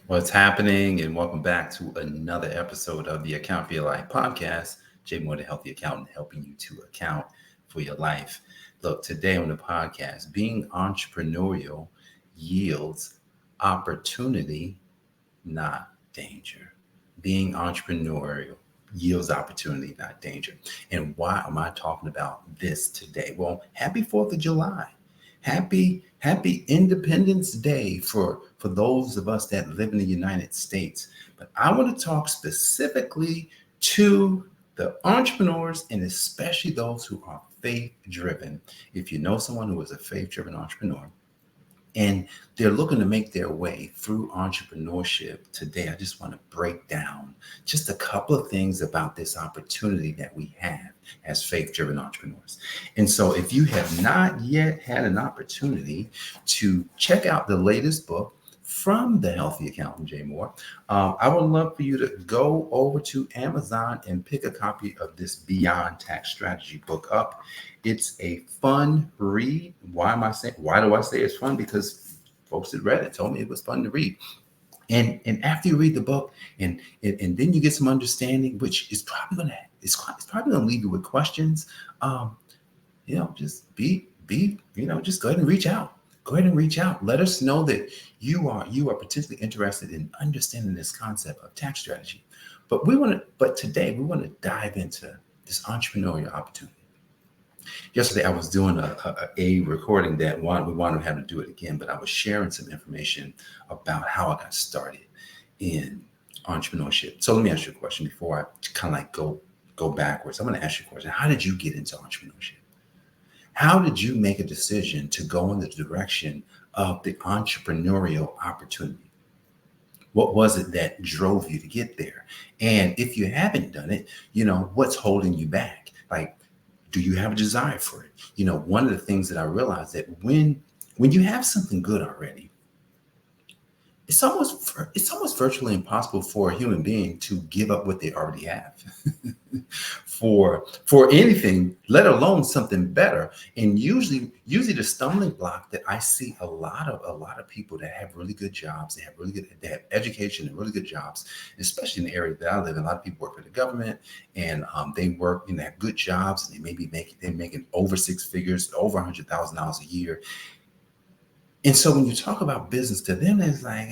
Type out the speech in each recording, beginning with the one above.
What's happening? And welcome back to another episode of the I AFYL Podcast. Jay Moore, the healthy accountant, helping you to account for your life. Look, today on the podcast, being entrepreneurial yields opportunity, not danger. Being entrepreneurial yields opportunity, not danger. And why am I talking about this today? Well, happy 4th of July. Happy Independence Day for those of us that live in the United States. But I want to talk specifically to the entrepreneurs and especially those who are faith driven. If you know someone who is a faith driven entrepreneur, and they're looking to make their way through entrepreneurship today, I just want to break down just a couple of things about this opportunity that we have as faith-driven entrepreneurs. And so if you have not yet had an opportunity to check out the latest book from the Healthy Accountant, Jay Moore, I would love for you to go over to Amazon and pick a copy of this Beyond Tax Strategy book up. It's a fun read. Why do I say it's fun? Because folks that read it told me it was fun to read. And after you read the book and then you get some understanding, which is probably gonna leave you with questions. Just just go ahead and reach out. Go ahead and reach out. Let us know that you are potentially interested in understanding this concept of tax strategy. But today we want to dive into this entrepreneurial opportunity. Yesterday, I was doing a recording that we wanted to have to do it again, but I was sharing some information about how I got started in entrepreneurship. So let me ask you a question before I kind of like go backwards. I'm going to ask you a question. How did you get into entrepreneurship? How did you make a decision to go in the direction of the entrepreneurial opportunity? What was it that drove you to get there? And if you haven't done it, what's holding you back? Like, do you have a desire for it? One of the things that I realized that when you have something good already, it's almost virtually impossible for a human being to give up what they already have for anything, let alone something better. And usually the stumbling block that I see a lot of people that have really good jobs, they have education and really good jobs, especially in the area that I live in. A lot of people work for the government and they work and they have good jobs and they're making over six figures, over $100,000 a year. And so when you talk about business to them, it's like,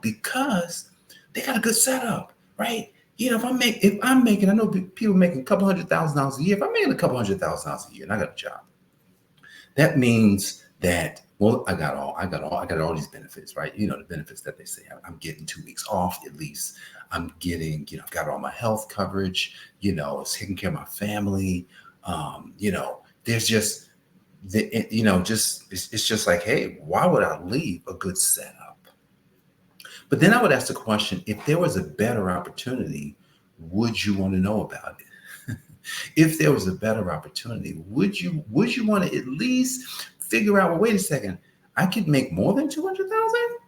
because they got a good setup, right? If I'm making, I know people making a couple $100,000 a year. If I'm making a couple $100,000 a year and I got a job, that means that, well, I got all these benefits, right? The benefits that they say I'm getting 2 weeks off at least. I'm getting, I've got all my health coverage, it's taking care of my family. There's just, it's just like, hey, why would I leave a good setup? But then I would ask the question, if there was a better opportunity, would you want to know about it? If there was a better opportunity, would you want to at least figure out, well, wait a second, I could make more than 200,000?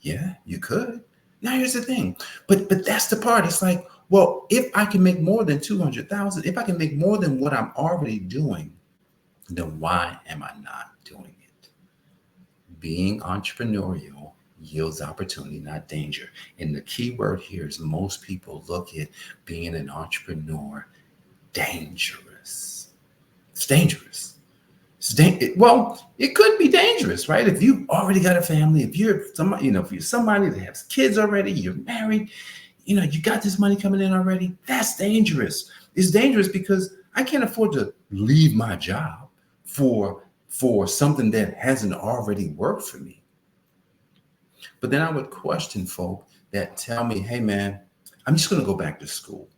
Yeah, you could. Now here's the thing. But that's the part. It's like, well, if I can make more than 200,000, if I can make more than what I'm already doing, then why am I not doing it? Being entrepreneurial yields opportunity, not danger. And the key word here is most people look at being an entrepreneur dangerous. It's dangerous. It could be dangerous, right? If you've already got a family, if you're somebody, if you're somebody that has kids already, you're married, you got this money coming in already, that's dangerous. It's dangerous because I can't afford to leave my job for something that hasn't already worked for me. But then I would question folk that tell me, hey man, I'm just going to go back to school.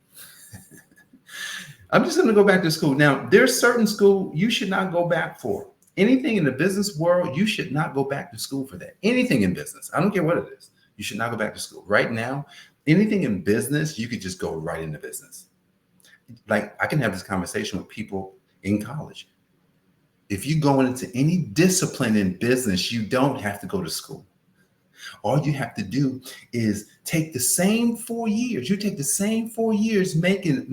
I'm just going to go back to school. Now, there's certain school you should not go back for. Anything in the business world, you should not go back to school for that. Anything in business, I don't care what it is, you should not go back to school. Right now, anything in business, you could just go right into business. Like I can have this conversation with people in college. If you go into any discipline in business, you don't have to go to school. All you have to do is take the same 4 years. You take the same 4 years, but you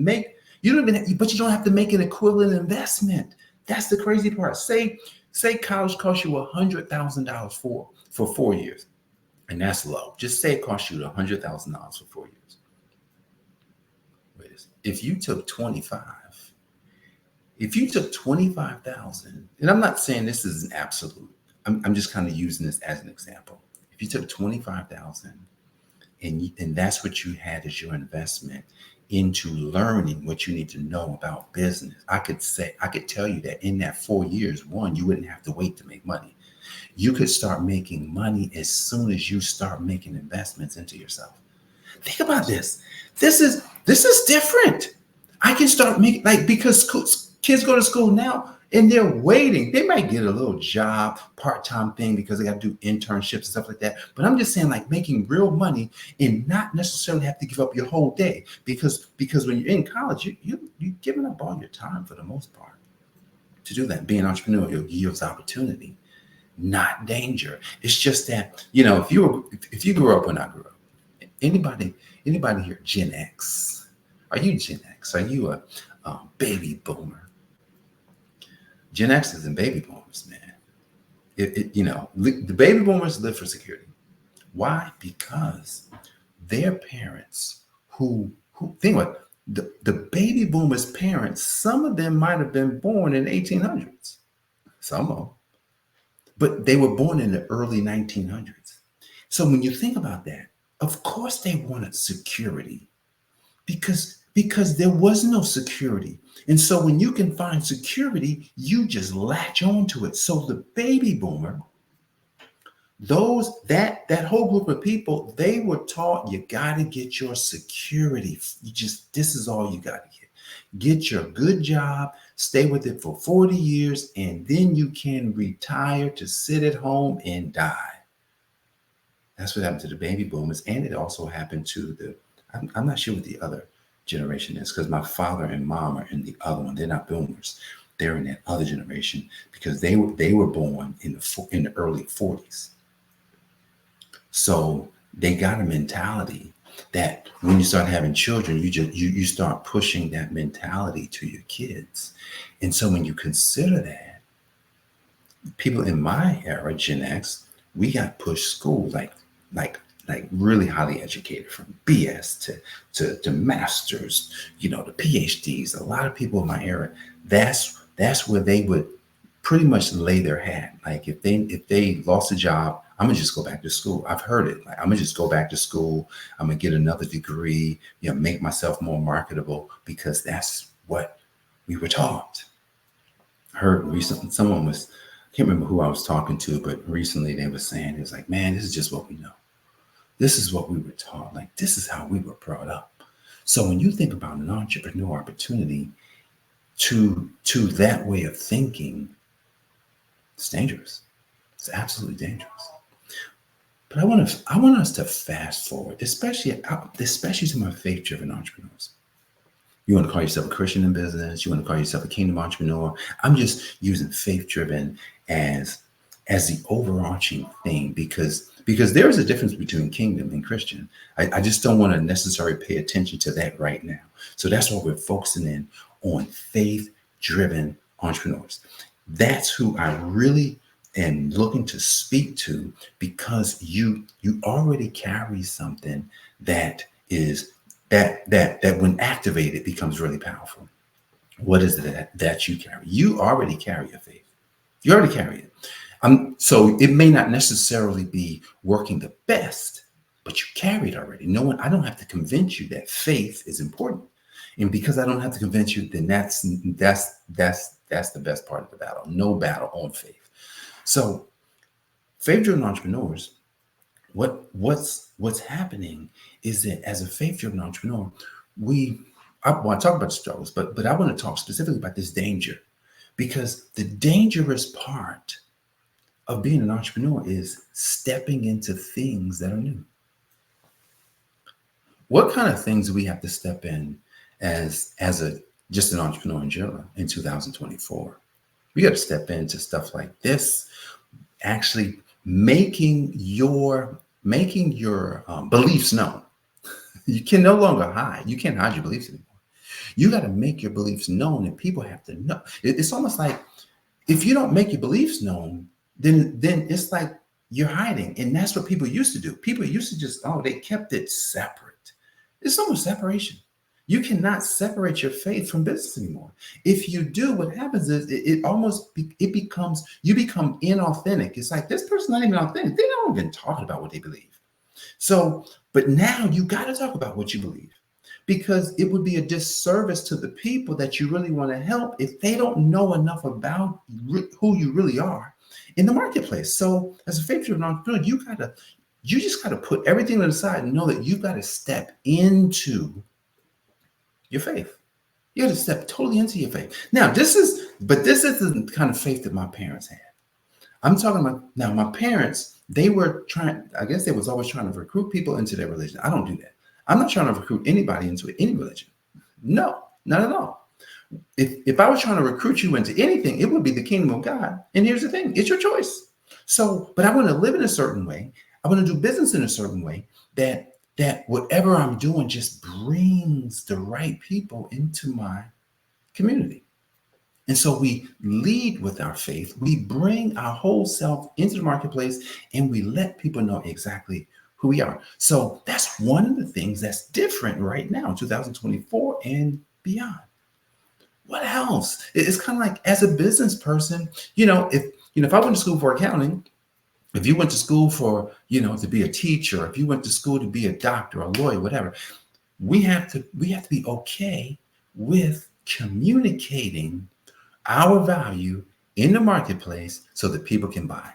don't have to make an equivalent investment. That's the crazy part. Say college costs you $100,000 for 4 years. And that's low. Just say it costs you $100,000 for 4 years. If you took 25,000, and I'm not saying this is an absolute, I'm just kind of using this as an example. If you took 25,000 and that's what you had as your investment into learning what you need to know about business, I could tell you that in that 4 years, one, you wouldn't have to wait to make money. You could start making money as soon as you start making investments into yourself. Think about this. This is different. I can start making, because kids go to school now and they're waiting. They might get a little job, part-time thing because they got to do internships and stuff like that. But I'm just saying, making real money and not necessarily have to give up your whole day, because when you're in college, you're giving up all your time for the most part to do that. Being entrepreneurial gives opportunity, not danger. It's just that, if you grew up when I grew up, anybody here Gen X? Are you Gen X? Are you a baby boomer? Gen X's and baby boomers, man. The baby boomers live for security. Why? Because their parents who think about the baby boomers' parents, some of them might have been born in the 1800s. Some of them. But they were born in the early 1900s. So when you think about that, of course they wanted security because there was no security. And so when you can find security, you just latch on to it. So the baby boomer, that whole group of people, they were taught you got to get your security. This is all you got to get. Get your good job, stay with it for 40 years, and then you can retire to sit at home and die. That's what happened to the baby boomers. And it also happened to I'm not sure what the other generation is, because my father and mom are in the other one. They're not boomers. They're in that other generation because they were born in the early 40s. So they got a mentality that when you start having children, you start pushing that mentality to your kids. And so when you consider that, people in my era, Gen X, we got pushed school like really highly educated, from BS to masters, to PhDs. A lot of people in my era, that's where they would pretty much lay their hat. Like if they lost a job, I'm gonna just go back to school. I've heard it. I'm gonna just go back to school. I'm gonna get another degree, make myself more marketable, because that's what we were taught. I heard recently I can't remember who I was talking to, but recently they were saying, it was like, man, this is just what we know. This is what we were taught. This is how we were brought up. So when you think about an entrepreneur opportunity to that way of thinking, it's dangerous. It's absolutely dangerous. But I want us to fast forward, especially to my faith-driven entrepreneurs. You want to call yourself a Christian in business. You want to call yourself a kingdom entrepreneur. I'm just using faith-driven as the overarching thing, because there is a difference between kingdom and Christian. I just don't want to necessarily pay attention to that right now. So that's why we're focusing in on faith-driven entrepreneurs. That's who I really am looking to speak to, because you already carry something that when activated becomes really powerful. What is it that you carry? You already carry a faith. You already carry it. So it may not necessarily be working the best, but you carry it already. I don't have to convince you that faith is important. And because I don't have to convince you, then that's the best part of the battle. No battle on faith. So faith-driven entrepreneurs, what's happening is that as a faith-driven entrepreneur, I want to talk about the struggles, but I want to talk specifically about this danger, because the dangerous part of being an entrepreneur is stepping into things that are new. What kind of things do we have to step in as just an entrepreneur in general in 2024? We got to step into stuff like this, actually making your beliefs known. You can no longer hide. You can't hide your beliefs anymore. You got to make your beliefs known, and people have to know. It's almost like if you don't make your beliefs known, then it's like you're hiding. And that's what people used to do. People used to just, they kept it separate. There's so much separation. You cannot separate your faith from business anymore. If you do, what happens is it becomes, you become inauthentic. It's like, this person's not even authentic. They don't even talk about what they believe. So, but now you got to talk about what you believe, because it would be a disservice to the people that you really want to help if they don't know enough about who you really are in the marketplace. So as a faith-driven entrepreneur, you just got to put everything to the side and know that you've got to step into your faith. You got to step totally into your faith. Now, this is the kind of faith that my parents had. I'm talking about now, my parents, they were trying, I guess they was always trying to recruit people into their religion. I don't do that. I'm not trying to recruit anybody into any religion. No, not at all. If I was trying to recruit you into anything, it would be the kingdom of God. And here's the thing, it's your choice. So, but I want to live in a certain way. I want to do business in a certain way that whatever I'm doing just brings the right people into my community. And so we lead with our faith. We bring our whole self into the marketplace, and we let people know exactly who we are. So that's one of the things that's different right now, 2024 and beyond. What else? It's kind of like, as a business person, if I went to school for accounting, if you went to school for, to be a teacher, if you went to school to be a doctor, a lawyer, whatever, we have to be okay with communicating our value in the marketplace so that people can buy.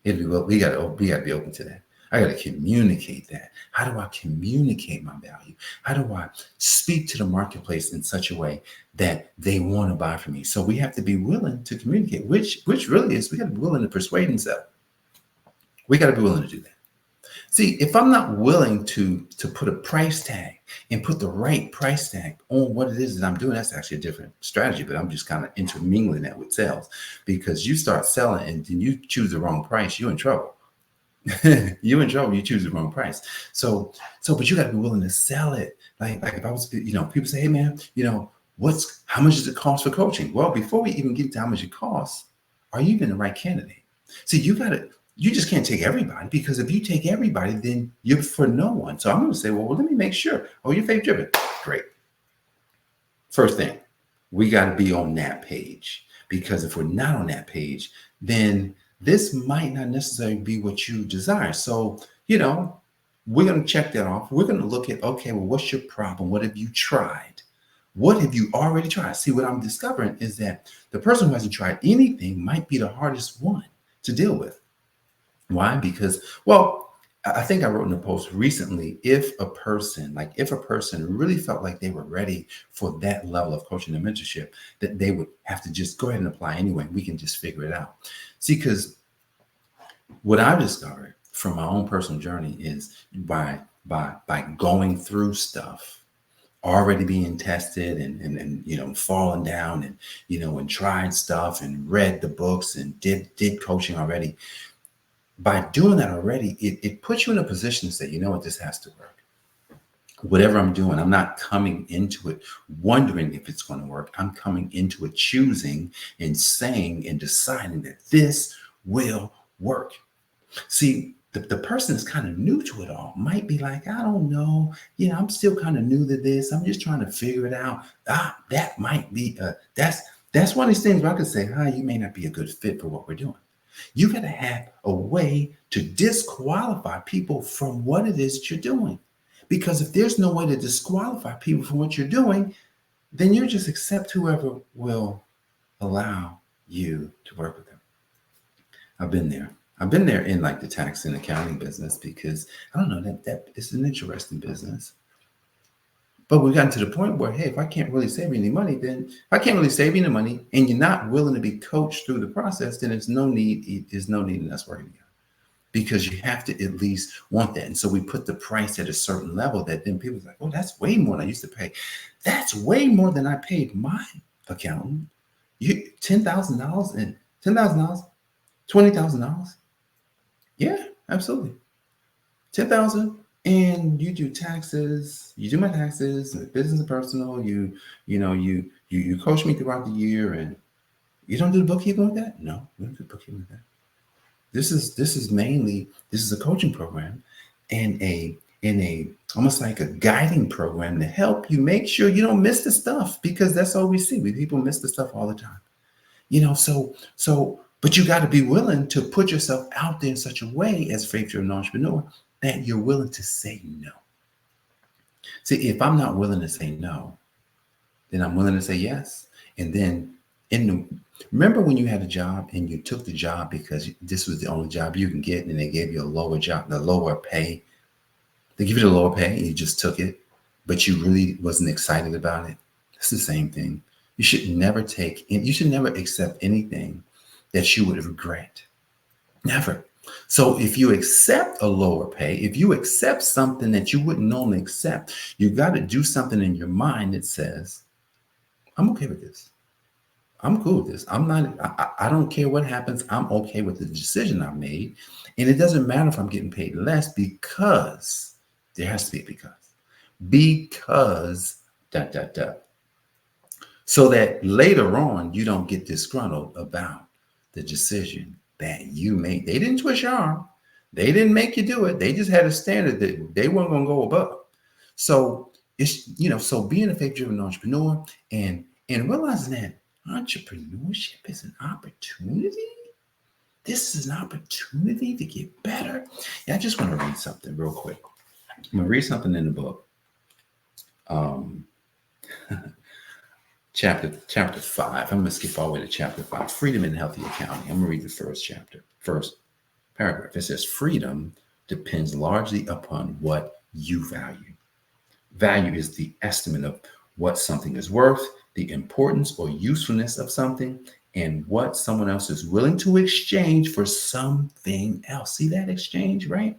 We got to be open to that. I got to communicate that. How do I communicate my value? How do I speak to the marketplace in such a way that they want to buy from me? So we have to be willing to communicate, which really is, we got to be willing to persuade and sell. We got to be willing to do that. See, if I'm not willing to put a price tag and put the right price tag on what it is that I'm doing, that's actually a different strategy, but I'm just kind of intermingling that with sales, because you start selling and then you choose the wrong price, you're in trouble. You're in trouble. You choose the wrong price. So, but you got to be willing to sell it. Like if I was, people say, hey man, how much does it cost for coaching? Well, before we even get to how much it costs, are you even the right candidate? See, you just can't take everybody, because if you take everybody, then you're for no one. So I'm going to say, well, let me make sure. Oh, you're faith driven. Great. First thing, we got to be on that page, because if we're not on that page, then this might not necessarily be what you desire. So, we're going to check that off. We're going to look at, okay, well, what's your problem? What have you tried? What have you already tried? See, what I'm discovering is that the person who hasn't tried anything might be the hardest one to deal with. Why? Because, I think I wrote in a post recently, if a person really felt like they were ready for that level of coaching and mentorship, that they would have to just go ahead and apply anyway. We can just figure it out. See, because what I've discovered from my own personal journey is by going through stuff, already being tested and falling down and tried stuff and read the books and did coaching already. By doing that already, it puts you in a position to say, you know what, this has to work. Whatever I'm doing, I'm not coming into it wondering if it's going to work. I'm coming into it choosing and saying and deciding that this will work. See, the person that's kind of new to it all might be like, I don't know, I'm still kind of new to this. I'm just trying to figure it out. That might be, that's one of these things where I could say, you may not be a good fit for what we're doing. You got to have a way to disqualify people from what it is that you're doing. Because if there's no way to disqualify people from what you're doing, then you just accept whoever will allow you to work with them. I've been there in like the tax and accounting business, because I don't know, that it's an interesting business. But we've gotten to the point where, hey, if I can't really save any money, and you're not willing to be coached through the process, then there's no need in us working together, because you have to at least want that. And so we put the price at a certain level that then people's like, oh, that's way more than I used to pay. That's way more than I paid my accountant. $10,000 and $10,000, $20,000. Yeah, absolutely. $10,000. And you do taxes, you do my taxes, business and personal, you coach me throughout the year, and you don't do the bookkeeping with that? No, we don't do bookkeeping with that. This is mainly, this is a coaching program and a almost like a guiding program to help you make sure you don't miss the stuff, because that's all we see. People miss the stuff all the time. But you got to be willing to put yourself out there in such a way as faith-driven entrepreneur that you're willing to say no. See, if I'm not willing to say no, then I'm willing to say yes. And then remember when you had a job and you took the job because this was the only job you can get, and they gave you a lower job, the lower pay. They give you the lower pay and you just took it, but you really wasn't excited about it. It's the same thing. You should never accept anything that you would regret. Never. So if you accept a lower pay, if you accept something that you wouldn't normally accept, you got to do something in your mind that says, I'm okay with this. I'm cool with this. I don't care what happens. I'm okay with the decision I made. And it doesn't matter if I'm getting paid less, because there has to be a because, so that later on, you don't get disgruntled about the decision that you made. They didn't twist your arm. They didn't make you do it. They just had a standard that they weren't going to go above. So so being a faith-driven entrepreneur and realizing that entrepreneurship is an opportunity. This is an opportunity to get better. Yeah, I just want to read something real quick. I'm going to read something in the book. Chapter 5. I'm going to skip all the way to chapter 5. Freedom in healthy accounting. I'm going to read the first paragraph. It says, freedom depends largely upon what you value. Value is the estimate of what something is worth, the importance or usefulness of something, and what someone else is willing to exchange for something else. See that exchange, right?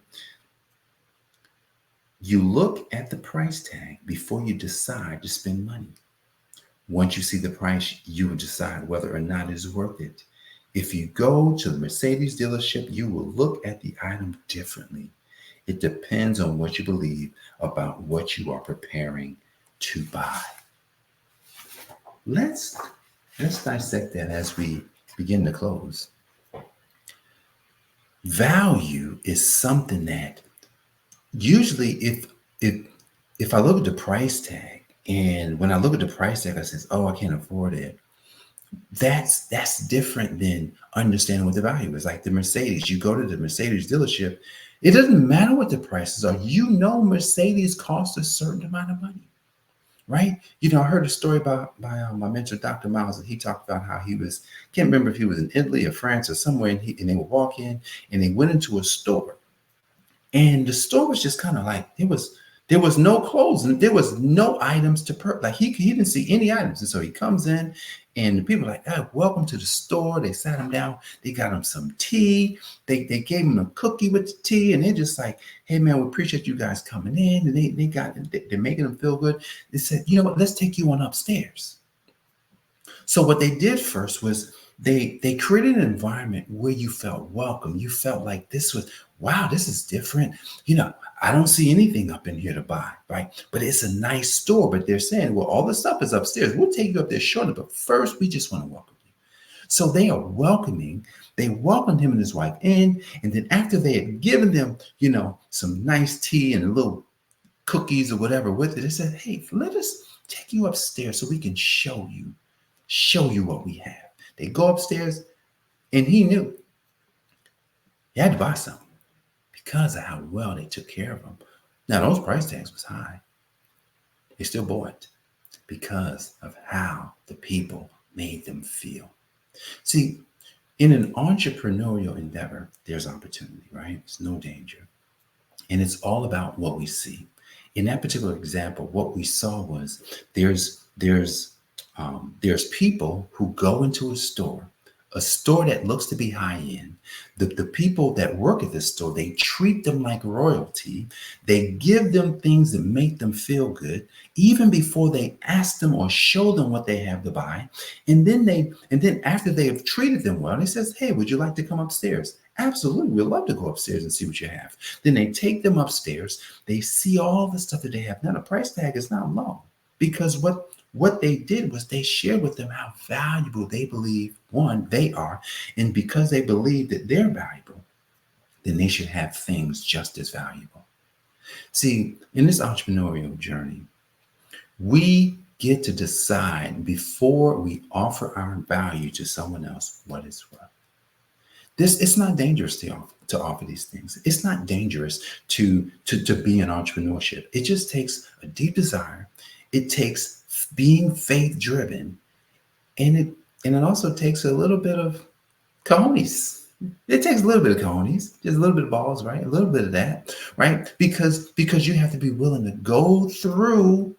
You look at the price tag before you decide to spend money. Once you see the price, you will decide whether or not it is worth it. If you go to the Mercedes dealership, you will look at the item differently. It depends on what you believe about what you are preparing to buy. Let's dissect that as we begin to close. Value is something that usually if I look at the price tag, and when I look at the price tag, I says, oh, I can't afford it. That's different than understanding what the value is. Like the Mercedes, you go to the Mercedes dealership, it doesn't matter what the prices are. Mercedes costs a certain amount of money, right? I heard a story by my mentor, Dr. Miles, and he talked about how he was, can't remember if he was in Italy or France or somewhere, and they would walk in and they went into a store. And the store was just kind of like, there was no clothes and there was no items to purchase. Like he didn't see any items. And so he comes in and the people are like, oh, welcome to the store. They sat him down. They got him some tea. They gave him a cookie with the tea. And they're just like, hey, man, we appreciate you guys coming in. And they're making them feel good. They said, you know what, let's take you on upstairs. So what they did first was they created an environment where you felt welcome. You felt like this is different. I don't see anything up in here to buy, right? But it's a nice store. But they're saying, well, all the stuff is upstairs. We'll take you up there shortly. But first, we just want to welcome you. So they are welcoming. They welcomed him and his wife in. And then after they had given them, some nice tea and a little cookies or whatever with it, they said, hey, let us take you upstairs so we can show you what we have. They go upstairs, and he knew he had to buy something because of how well they took care of him. Now, those price tags was high. They still bought because of how the people made them feel. See, in an entrepreneurial endeavor, there's opportunity, right? There's no danger. And it's all about what we see. In that particular example, what we saw was there's people who go into a store that looks to be high end. The people that work at this store, they treat them like royalty. They give them things that make them feel good, even before they ask them or show them what they have to buy. And then after they have treated them well, they says, hey, would you like to come upstairs? Absolutely. We'd love to go upstairs and see what you have. Then they take them upstairs. They see all the stuff that they have. Now the price tag is not low because what they did was they shared with them how valuable they believe, one, they are. And because they believe that they're valuable, then they should have things just as valuable. See, in this entrepreneurial journey, we get to decide before we offer our value to someone else what it's worth. It's not dangerous to offer these things. It's not dangerous to be in entrepreneurship. It just takes a deep desire. It takes being faith driven, and it also takes a little bit of cojones. It takes a little bit of cojones, just a little bit of balls, right? A little bit of that, right? Because you have to be willing to go through.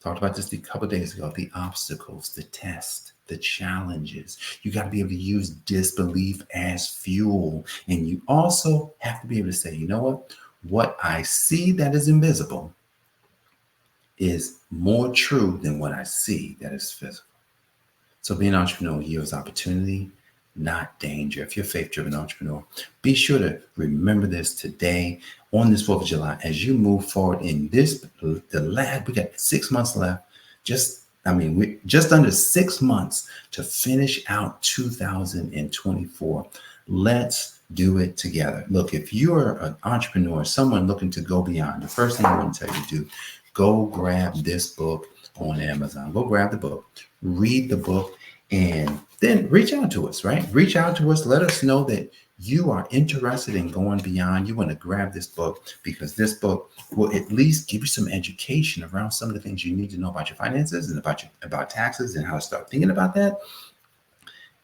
Talked about this a couple of days ago, the obstacles, the tests, the challenges. You got to be able to use disbelief as fuel. And you also have to be able to say, you know what I see that is invisible is more true than what I see that is physical. So being an entrepreneur yields opportunity, not danger. If you're a faith-driven entrepreneur, be sure to remember this today on this 4th of July as you move forward in this, we got 6 months left. Just under 6 months to finish out 2024. Let's do it together. Look, if you're an entrepreneur, someone looking to go beyond, the first thing I want to tell you to do, go grab this book on Amazon. Go grab the book, read the book, and then reach out to us, right? Reach out to us. Let us know that you are interested in going beyond. You want to grab this book because this book will at least give you some education around some of the things you need to know about your finances and about taxes and how to start thinking about that.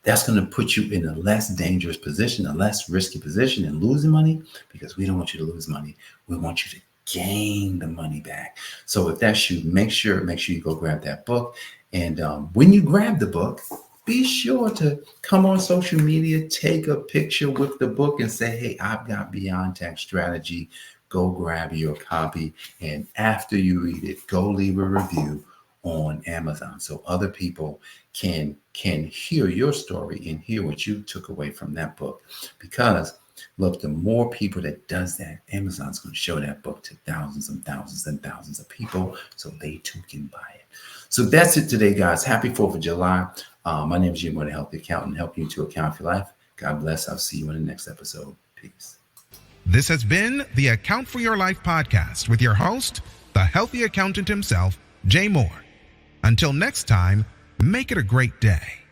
That's going to put you in a less dangerous position, a less risky position in losing money, because we don't want you to lose money. We want you to gain the money back. So if that's you, make sure you go grab that book. And when you grab the book, be sure to come on social media, take a picture with the book and say, hey, I've got Beyond Tax Strategy. Go grab your copy. And after you read it, go leave a review on Amazon so other people can hear your story and hear what you took away from that book. Because look, the more people that does that, Amazon's going to show that book to thousands and thousands and thousands of people so they too can buy it. So that's it today, guys. Happy 4th of July. My name is Jim, the Healthy Accountant, helping you to account for your life. God bless. I'll see you in the next episode. Peace. This has been the Account for Your Life podcast with your host, the healthy accountant himself, Jay Moore. Until next time, make it a great day.